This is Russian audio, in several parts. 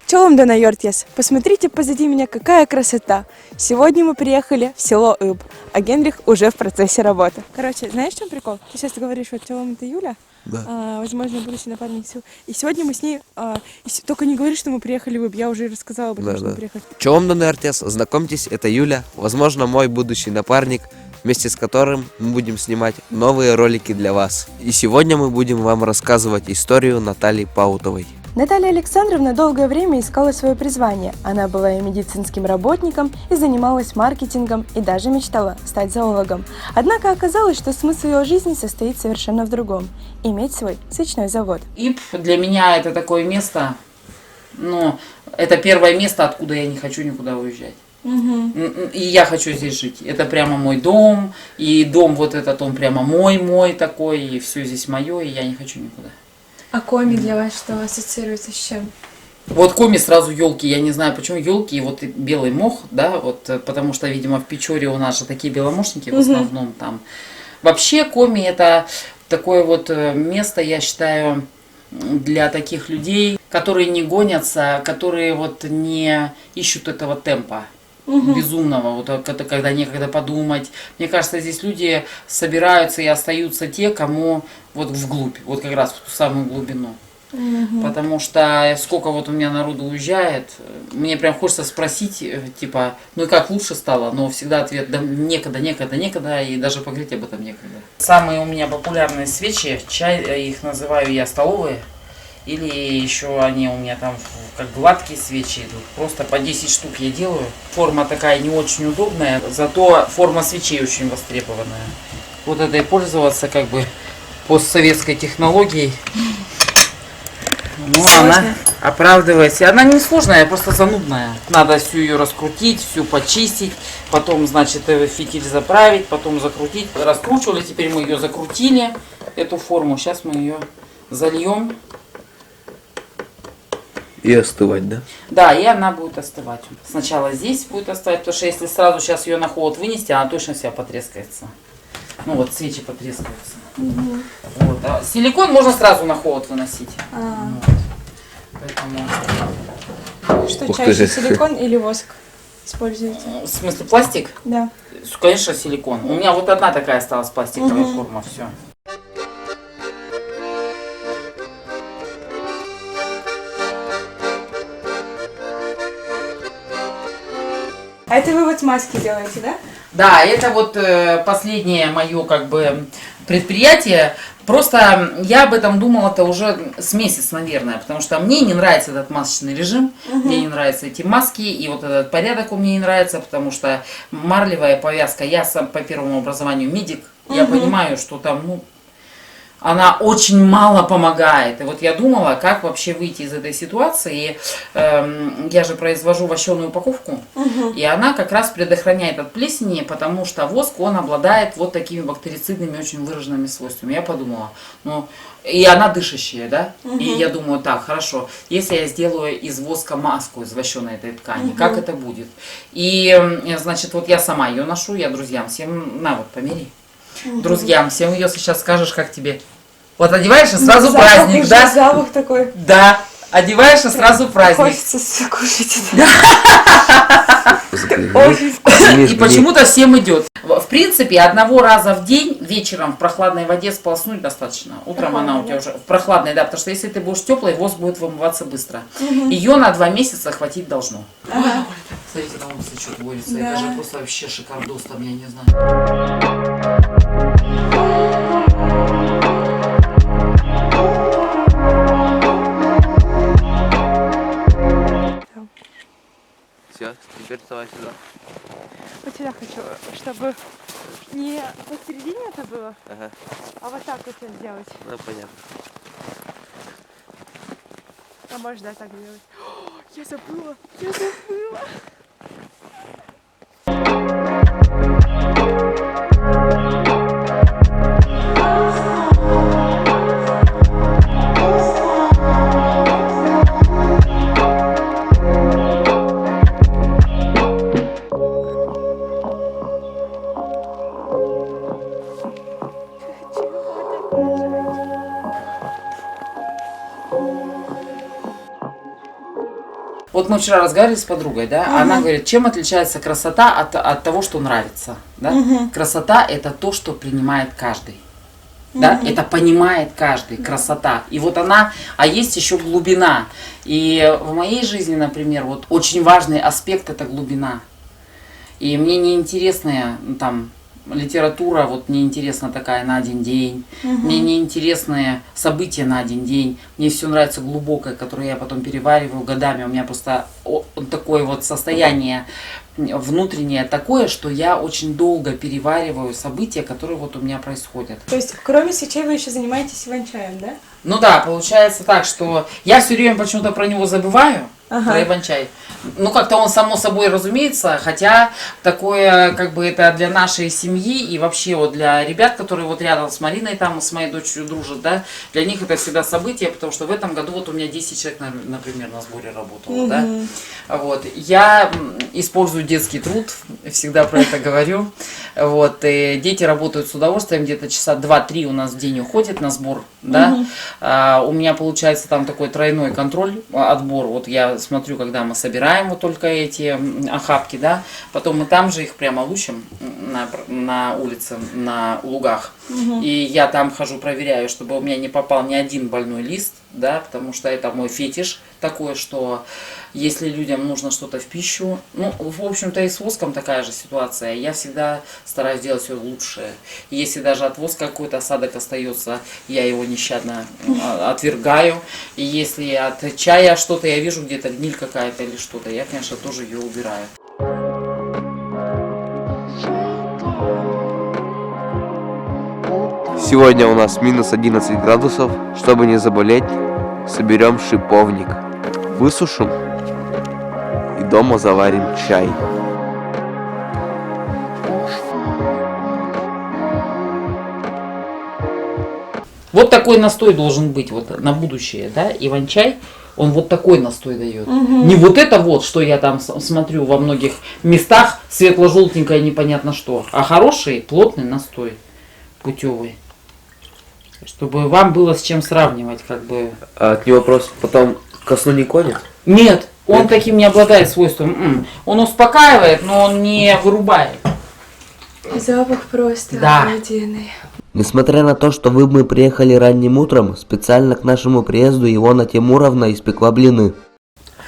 Чё вам дано, Йортьес? Посмотрите позади меня, какая красота. Сегодня мы приехали в село Иб, а Генрих уже в процессе работы. Короче, знаешь, в чем прикол? Ты сейчас говоришь, вот чё вам это Юля? Да. Возможно, будущий напарник. И сегодня мы с ней... только не говори, что мы приехали в Иб, я уже рассказала об этом, что мы приехали. Чё вам дано, Артес? Знакомьтесь, это Юля, возможно, мой будущий напарник, вместе с которым мы будем снимать новые ролики для вас. И сегодня мы будем вам рассказывать историю Натальи Паутовой. Наталья Александровна долгое время искала свое призвание. Она была и медицинским работником, и занималась маркетингом, и даже мечтала стать зоологом. Однако оказалось, что смысл ее жизни состоит совершенно в другом – иметь свой свечной завод. Иб для меня это такое место, это первое место, откуда я не хочу никуда уезжать. И я хочу здесь жить. Это прямо мой дом, и дом вот этот, он прямо мой такой, и все здесь мое, и я не хочу никуда. А коми для вас что ассоциируется с чем? Вот коми сразу елки, я не знаю почему елки и вот и белый мох, да, вот потому что, видимо, в Печоре у нас же такие беломошники в основном там. Вообще коми это такое вот место, я считаю, для таких людей, которые не гонятся, которые вот не ищут этого темпа. Безумного, вот это когда некогда подумать. Мне кажется, здесь люди собираются и остаются те, кому вот вглубь, вот как раз в ту самую глубину. Потому что сколько вот у меня народу уезжает, мне прям хочется спросить, типа, ну и как лучше стало, но всегда ответ, да некогда, и даже поговорить об этом некогда. Самые у меня популярные свечи, чай, их называю я столовые. Или еще они у меня там как гладкие свечи идут. Просто по 10 штук я делаю. Форма такая не очень удобная, зато форма свечей очень востребованная. Вот этой пользоваться как бы постсоветской технологией. Ну, она оправдывается. Она не сложная, просто занудная. Надо всю ее раскрутить, всю почистить. Потом, значит, фитиль заправить, потом закрутить. Раскручивали, теперь мы ее закрутили, эту форму. Сейчас мы ее зальем. И остывать, да? Да, и она будет остывать. Сначала здесь будет остывать, потому что если сразу сейчас ее на холод вынести, она точно вся потрескается. Ну вот свечи потрескаются. Вот. А силикон можно сразу на холод выносить. Вот. Поэтому... Что чаще, силикон или воск используете? В смысле пластик? Да. Конечно, силикон. У меня вот одна такая осталась пластиковая форма, все. А это вы вот маски делаете, да? Да, это вот последнее мое как бы предприятие. Просто я об этом думала-то уже с месяца, наверное, потому что мне не нравится этот масочный режим, мне не нравятся эти маски, и вот этот порядок мне не нравится, потому что марлевая повязка, я сам по первому образованию медик, я понимаю, что там, она очень мало помогает. И вот я думала, как вообще выйти из этой ситуации. Я же произвожу вощеную упаковку, и она как раз предохраняет от плесени, потому что воск, он обладает вот такими бактерицидными очень выраженными свойствами. Я подумала, и она дышащая, да? И я думаю, так, хорошо, если я сделаю из воска маску из вощеной этой ткани, как это будет? И, значит, вот я сама ее ношу, я друзьям всем, на вот, помери. Друзьям всем ее сейчас скажешь, как тебе. Вот одеваешь и сразу праздник, да? Запах такой. Да, одеваешь и сразу праздник. Хочется кушать. Очень вкусно. И почему-то всем идет. В принципе, одного раза в день вечером в прохладной воде сполоснуть достаточно. Утром она у тебя уже в прохладной, да, потому что если ты будешь теплой, воск будет вымываться быстро. Ее на 2 месяца хватить должно. Смотрите, на улице что творится. Это же просто вообще шикардос, там я не знаю. Все, теперь давай сюда. Вот сюда хочу, чтобы не посередине это было, а вот так вот сделать. Ну, понятно. А можно, да, так делать. Я забыла. Вот мы вчера разговаривали с подругой, да, она говорит, чем отличается красота от того, что нравится, да? Красота – это то, что принимает каждый. Да, это понимает каждый, красота. И вот она, а есть еще глубина. И в моей жизни, например, вот очень важный аспект – это глубина. И мне не интересная там литература, вот мне интересна такая на один день. Мне не интересные события на один день. Мне все нравится глубокое, которое я потом перевариваю годами. У меня просто такое вот состояние внутреннее такое, что я очень долго перевариваю события, которые вот у меня происходят. То есть, кроме свечей, вы еще занимаетесь иван-чаем, да? Ну да, получается так, что я все время почему-то про него забываю, про иван-чай. Ну как-то он само собой разумеется, хотя такое, как бы это для нашей семьи и вообще вот для ребят, которые вот рядом с Мариной, там с моей дочерью дружат, да, для них это всегда событие, потому что в этом году вот у меня 10 человек, например, на сборе работало, да. Вот. Я использую детский труд, всегда про это говорю. Вот. И дети работают с удовольствием, где-то часа 2-3 у нас в день уходит на сбор, да. У меня получается там такой тройной контроль, отбор. Вот я смотрю, когда мы собираем вот только эти охапки, да, потом мы там же их прямо лущим на улице, на лугах. И я там хожу, проверяю, чтобы у меня не попал ни один больной лист, да, потому что это мой фетиш такой, что если людям нужно что-то в пищу, ну, в общем-то и с воском такая же ситуация, я всегда стараюсь делать все лучшее. И если даже от воска какой-то осадок остается, я его нещадно отвергаю. И если от чая что-то я вижу, где-то гниль какая-то или что-то, я, конечно, тоже ее убираю. Сегодня у нас минус 11 градусов. Чтобы не заболеть, соберем шиповник, высушим и дома заварим чай. Вот такой настой должен быть вот на будущее, да, иван-чай, он вот такой настой дает. Не вот это вот, что я там смотрю во многих местах, светло-желтенькое непонятно что, а хороший, плотный настой, путевый. Чтобы вам было с чем сравнивать, как бы. А от него просто потом ко сну не клонит? Нет, он таким не обладает свойством. Он успокаивает, но он не вырубает. Запах просто Да. обалденный. Несмотря на то, что мы приехали ранним утром, специально к нашему приезду Илона Тимуровна испекла блины.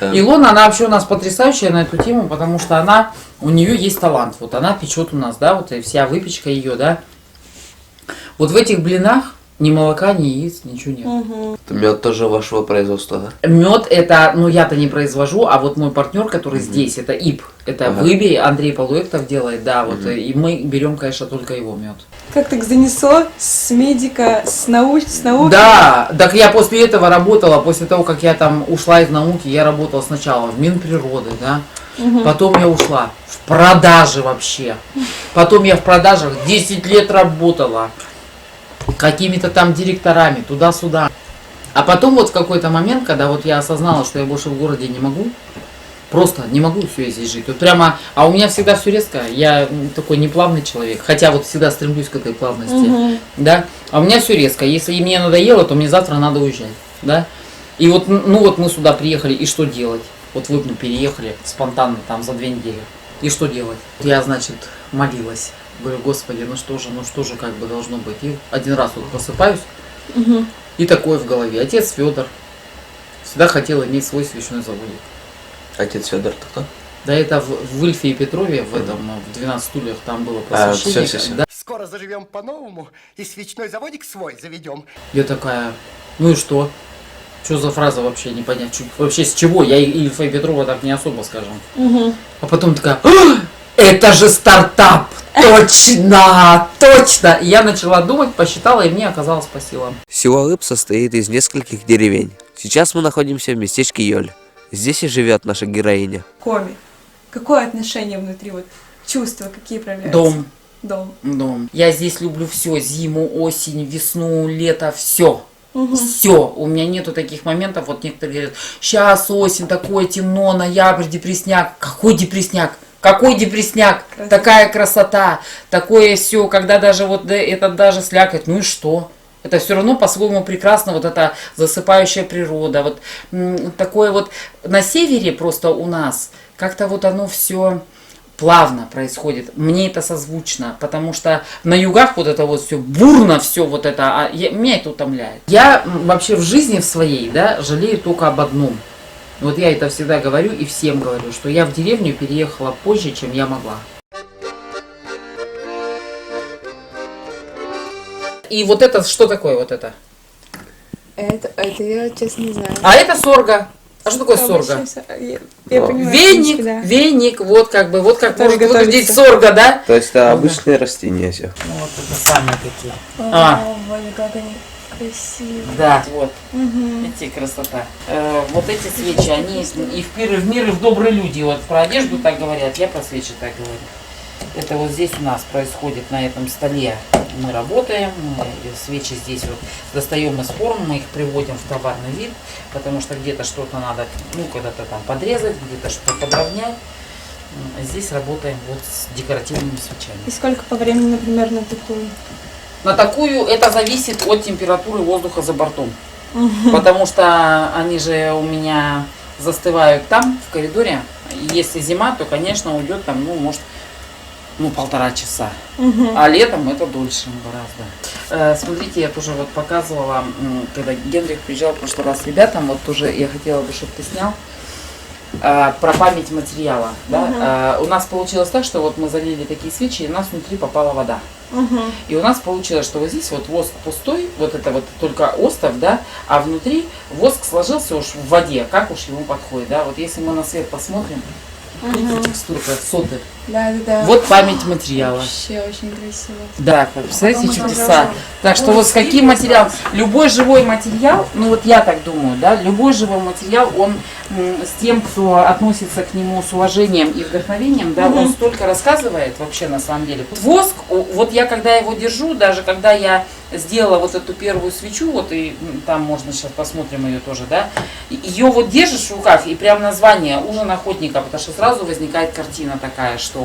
Илона, она вообще у нас потрясающая на эту тему, потому что у нее есть талант. Вот она печет у нас, да, вот и вся выпечка ее, да. Вот в этих блинах ни молока, ни яиц, ничего нет. Это мед тоже вашего производства, да? Мед это, ну я-то не произвожу, а вот мой партнер, который здесь, это ИП, это Выбей, Андрей Полуэктов делает, да, вот, и мы берем, конечно, только его мед. Как так занесло с медика, с науки? Да, так я после этого работала, после того, как я там ушла из науки, я работала сначала в Минприроды, да, потом я ушла в продажи вообще, потом я в продажах 10 лет работала, какими-то там директорами, туда-сюда. А потом вот в какой-то момент, когда вот я осознала, что я больше в городе не могу, просто не могу все здесь жить. Вот прямо, а у меня всегда все резко, я такой неплавный человек, хотя вот всегда стремлюсь к этой плавности, да. А у меня все резко, если мне надоело, то мне завтра надо уезжать, да. И вот, ну вот мы сюда приехали, и что делать? Вот вы переехали спонтанно там за 2 недели, и что делать? Я, значит, молилась. Говорю, Господи, ну что же как бы должно быть. И один раз вот просыпаюсь, и такое в голове. Отец Федор всегда хотел иметь свой свечной заводик. Отец Федор кто? Да это в Ильфе и Петрове, в 12 стульях, там было посвящение. Всё. Да. Скоро заживем по-новому и свечной заводик свой заведем. Я такая, ну и что? Что за фраза вообще, не понять. Вообще с чего? Я Ильфа и Петрова так не особо, скажем. А потом такая, это же стартап! Точно! И я начала думать, посчитала, и мне оказалось по силам. Село Лып состоит из нескольких деревень. Сейчас мы находимся в местечке Йоль. Здесь и живет наша героиня. Коми. Какое отношение внутри? Вот чувства какие проявляются? Дом. Я здесь люблю все. Зиму, осень, весну, лето, все. Все. У меня нету таких моментов. Вот некоторые говорят, сейчас осень, такое темно, ноябрь, депресняк. Какой депресняк? Какой депресняк? Такая красота, такое все, когда даже вот это даже слякоть, ну и что? Это все равно по-своему прекрасно, вот эта засыпающая природа. Вот такое вот на севере просто у нас как-то вот оно все плавно происходит. Мне это созвучно, потому что на югах вот это вот все бурно, все вот это, меня это утомляет. Я вообще в жизни в своей, да, жалею только об одном. Вот я это всегда говорю и всем говорю, что я в деревню переехала позже, чем я могла. И вот это, что такое вот это? Это я честно не знаю. А это сорга. А что такое сорга? Я понимаю, Веник, в принципе, да. веник, вот как бы, вот как Который может выглядеть готовится. сорга, да? То есть это обычные растения все. Ну, вот это самые такие. О, Боже, как они красивые. Да, вот. Мгм. Эти красота. Вот эти свечи, они и в мир, и в добрые люди. Вот про одежду так говорят, я про свечи так говорю. Это вот здесь у нас происходит на этом столе. Мы работаем, мы свечи здесь вот достаем из форм, мы их приводим в товарный вид, потому что где-то что-то надо, ну, когда-то там подрезать, где-то что-то подровнять. Здесь работаем вот с декоративными свечами. И сколько по времени, например, на такую? На такую это зависит от температуры воздуха за бортом. Потому что они же у меня застывают там, в коридоре. Если зима, то, конечно, уйдет там, ну, может, 1,5 часа. А летом это дольше гораздо. Смотрите, я тоже вот показывала, когда Генрих приезжал в прошлый раз с ребятам, вот тоже я хотела бы, чтобы ты снял. Про память материала. Да? У нас получилось так, что вот мы залили такие свечи, и у нас внутри попала вода. И у нас получилось, что вот здесь вот воск пустой, вот это вот только остов, да, а внутри воск сложился уж в воде, как уж ему подходит, да. Вот если мы на свет посмотрим, текстурка, соты. Да. Вот память материала. Вообще очень красиво. Да, представляете, Потом чудеса. пожалуйста. Так что вот с каким материалом? Любой живой материал, ну вот я так думаю, да, любой живой материал, он с тем, кто относится к нему с уважением и вдохновением, да, он столько рассказывает вообще на самом деле. Воск, вот я когда его держу, даже когда я сделала вот эту первую свечу, вот и там можно сейчас посмотрим ее тоже, да, ее вот держишь в руках и прям название «Ужин охотника», потому что сразу возникает картина такая, что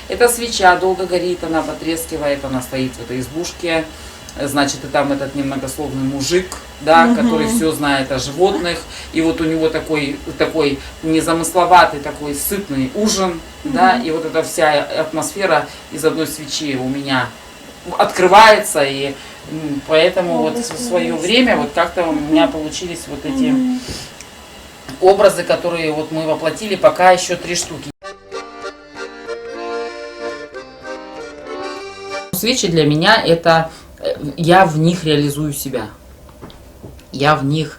эта свеча долго горит, она потрескивает, она стоит в этой избушке, значит, и там этот немногословный мужик, да, который все знает о животных, и вот у него такой незамысловатый, такой сытный ужин, да, и вот эта вся атмосфера из одной свечи у меня открывается, и поэтому вот в свое время вот как-то у меня получились вот эти образы, которые вот мы воплотили, пока еще 3 штуки. Свечи для меня это, я в них реализую себя, я в них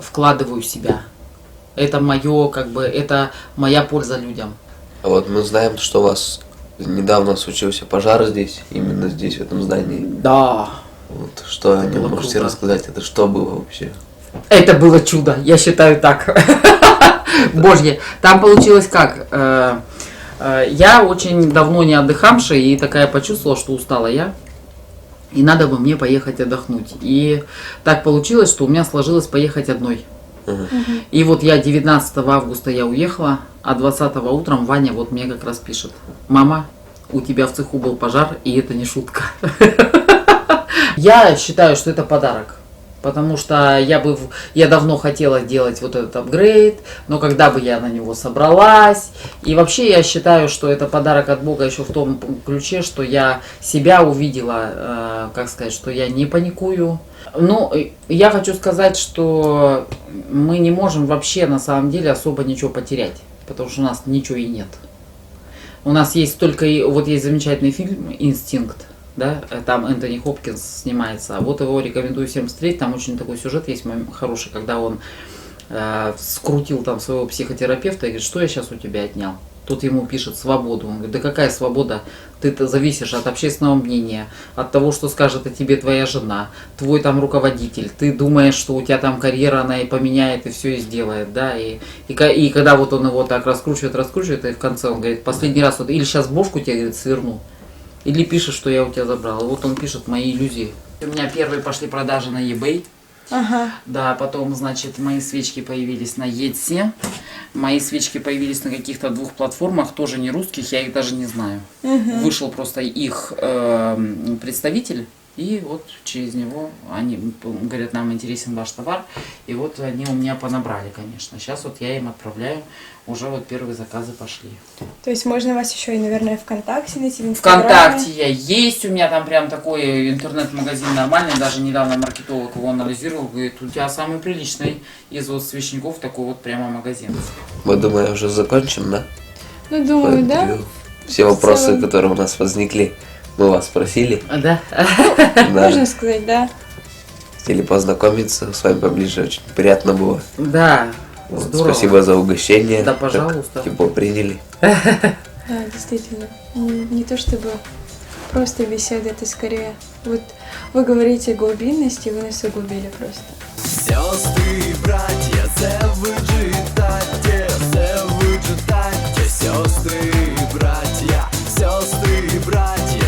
вкладываю себя. Это мое, как бы, это моя польза людям. А вот мы знаем, что у вас недавно случился пожар здесь, именно здесь, в этом здании. Да. Вот что о нем было можете круто. рассказать? Это что было вообще? Это было чудо, я считаю так. Божье. Там получилось как? Я очень давно не отдыхавшая и такая почувствовала, что устала я. И надо бы мне поехать отдохнуть. И так получилось, что у меня сложилось поехать одной. И вот я 19 августа я уехала, а 20 утром Ваня вот мне как раз пишет: «Мама, у тебя в цеху был пожар, и это не шутка». Я считаю, что это подарок. Потому что я давно хотела делать вот этот апгрейд, но когда бы я на него собралась. И вообще я считаю, что это подарок от Бога еще в том ключе, что я себя увидела, как сказать, что я не паникую. Ну, я хочу сказать, что мы не можем вообще на самом деле особо ничего потерять, потому что у нас ничего и нет. У нас есть только, вот есть замечательный фильм «Инстинкт». Да, там Энтони Хопкинс снимается. Вот его рекомендую всем смотреть. Там очень такой сюжет есть хороший, когда он скрутил там своего психотерапевта и говорит: что я сейчас у тебя отнял? Тот ему пишет: свободу. Он говорит: да какая свобода? Ты-то зависишь от общественного мнения, от того, что скажет о тебе твоя жена, твой там руководитель. Ты думаешь, что у тебя там карьера, она и поменяет, и все и сделает, да, и когда вот он его так раскручивает, и в конце он говорит: последний раз вот или сейчас бошку тебе, говорит, сверну, или пишет, что я у тебя забрал. И вот он пишет: мои иллюзии. У меня первые пошли продажи на eBay. Да, потом, значит, мои свечки появились на Etsy. Мои свечки появились на каких-то 2 платформах, тоже не русских, я их даже не знаю. Вышел просто их представитель, И вот через него они говорят, нам интересен ваш товар. И вот они у меня понабрали, конечно. Сейчас вот я им отправляю, уже вот первые заказы пошли. То есть можно вас еще и, наверное, ВКонтакте найти, в Инстаграме? ВКонтакте я есть, у меня там прям такой интернет-магазин нормальный, даже недавно маркетолог его анализировал, говорит, у тебя самый приличный из вот свечников такой вот прямо магазин. Мы, думаю, уже закончим, да? Ну, думаю, да. Интервью. Все вопросы, целом. которые у нас возникли, мы вас спросили. Да? Да. Можно сказать, да. Хотели познакомиться с вами поближе, очень приятно было. Да. Вот, Здорово. спасибо за угощение. Да, Так пожалуйста. тепло приняли. Да, действительно. Не то чтобы просто беседа, это скорее... Вот вы говорите глубинность, и вы нас углубили просто. Сестры, братья, це ви читайте, це ви читайте, сестры, братья,